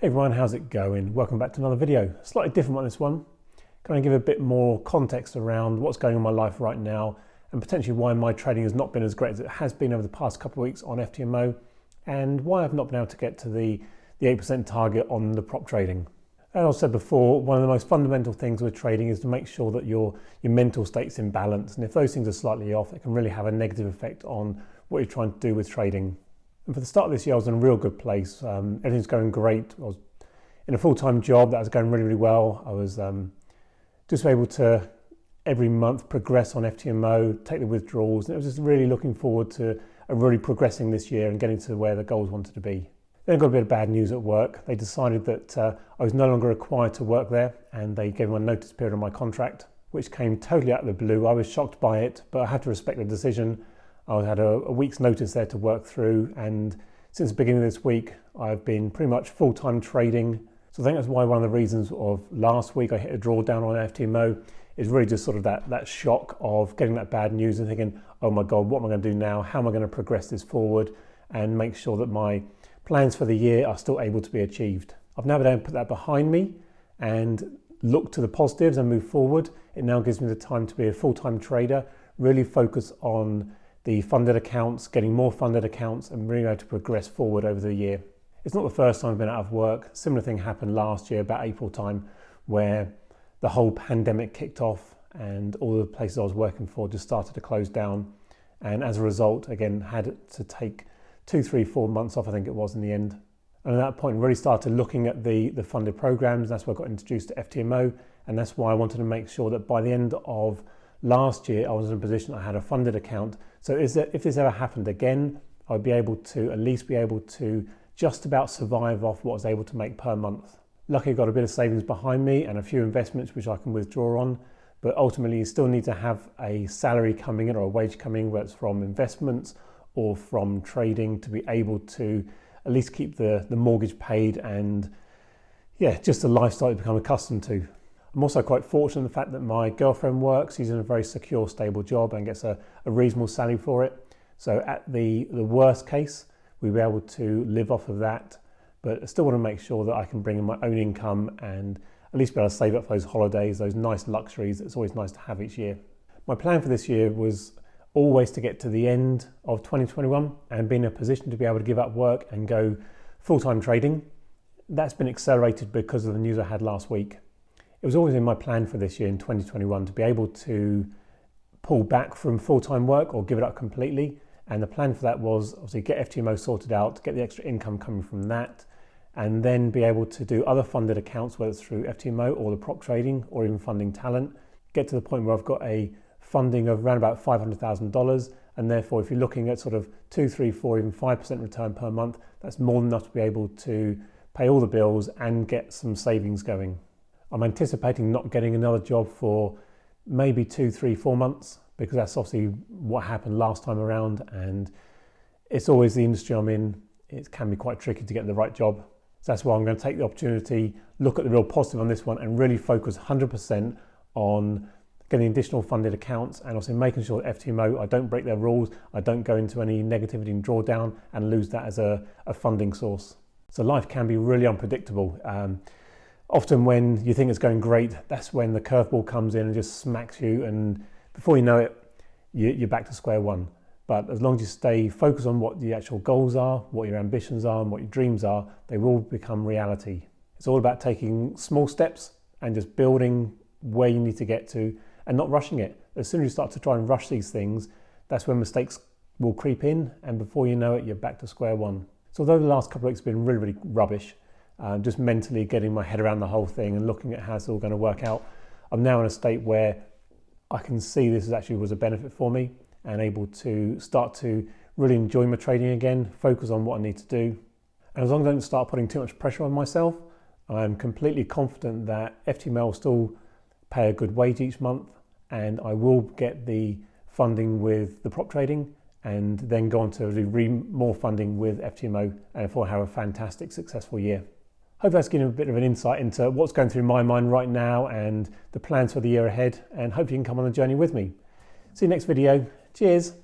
Hey everyone, how's it going? Welcome back to another video. Slightly different one this one. Can I give a bit more context around what's going on in my life right now and potentially why my trading has not been as great as it has been over the past couple of weeks on FTMO and why I've not been able to get to the 8% target on the prop trading. As I said before, one of the most fundamental things with trading is to make sure that your mental state's in balance, and if those things are slightly off, it can really have a negative effect on what you're trying to do with trading. And for the start of this year, I was in a real good place. Everything's going great. I was in a full-time job that was going really, really well. I was just able to every month progress on FTMO, take the withdrawals, and it was just really looking forward to really progressing this year and getting to where the goals wanted to be. Then I got a bit of bad news at work. They decided that I was no longer required to work there, and they gave me a notice period on my contract, which came totally out of the blue. I was shocked by it, but I had to respect the decision. I had a week's notice there to work through, and since the beginning of this week, I've been pretty much full-time trading. So I think that's why one of the reasons of last week I hit a drawdown on FTMO is really just sort of that shock of getting that bad news and thinking, oh my God, what am I going to do now? How am I going to progress this forward and make sure that my plans for the year are still able to be achieved? I've now been able to put that behind me and look to the positives and move forward. It now gives me the time to be a full-time trader, really focus on the funded accounts, getting more funded accounts, and really able to progress forward over the year. It's not the first time I've been out of work. Similar thing happened last year, about April time, where the whole pandemic kicked off and all the places I was working for just started to close down. And as a result, again, had to take 2, 3, 4 months off, I think it was in the end. And at that point, really started looking at the funded programs. That's where I got introduced to FTMO. And that's why I wanted to make sure that by the end of last year, I was in a position I had a funded account. So if this ever happened again, I'd be able to at least be able to just about survive off what I was able to make per month. Luckily, I've got a bit of savings behind me and a few investments which I can withdraw on, but ultimately you still need to have a salary coming in or a wage coming in, whether it's from investments or from trading, to be able to at least keep the mortgage paid and just a lifestyle to become accustomed to. I'm also quite fortunate in the fact that my girlfriend works. She's in a very secure, stable job and gets a reasonable salary for it. So at the worst case, we'll be able to live off of that, but I still want to make sure that I can bring in my own income and at least be able to save up for those holidays, those nice luxuries it's always nice to have each year. My plan for this year was always to get to the end of 2021 and be in a position to be able to give up work and go full-time trading. That's been accelerated because of the news I had last week. It was always in my plan for this year in 2021 to be able to pull back from full-time work or give it up completely. And the plan for that was obviously get FTMO sorted out, get the extra income coming from that, and then be able to do other funded accounts, whether it's through FTMO or the prop trading or even funding talent, get to the point where I've got a funding of around about $500,000. And therefore, if you're looking at sort of 2, 3, 4, even 5% return per month, that's more than enough to be able to pay all the bills and get some savings going. I'm anticipating not getting another job for maybe 2, 3, 4 months, because that's obviously what happened last time around, and it's always the industry I'm in. It can be quite tricky to get the right job. So that's why I'm going to take the opportunity, look at the real positive on this one, and really focus 100% on getting additional funded accounts and also making sure that FTMO, I don't break their rules, I don't go into any negativity and drawdown and lose that as a funding source. So life can be really unpredictable. Often when you think it's going great, that's when the curveball comes in and just smacks you, and before you know it, you're back to square one. But as long as you stay focused on what the actual goals are, what your ambitions are, and what your dreams are, they will become reality. It's all about taking small steps and just building where you need to get to and not rushing it. As soon as you start to try and rush these things, that's when mistakes will creep in, and before you know it, you're back to square one. So although the last couple of weeks have been really, really rubbish, just mentally getting my head around the whole thing and looking at how it's all going to work out, I'm now in a state where I can see this actually was a benefit for me and able to start to really enjoy my trading again, focus on what I need to do. And as long as I don't start putting too much pressure on myself, I'm completely confident that FTMO will still pay a good wage each month, and I will get the funding with the prop trading and then go on to do more funding with FTMO, and therefore have a fantastic, successful year. Hope that's given a bit of an insight into what's going through my mind right now and the plans for the year ahead, and hope you can come on the journey with me. See you next video. Cheers.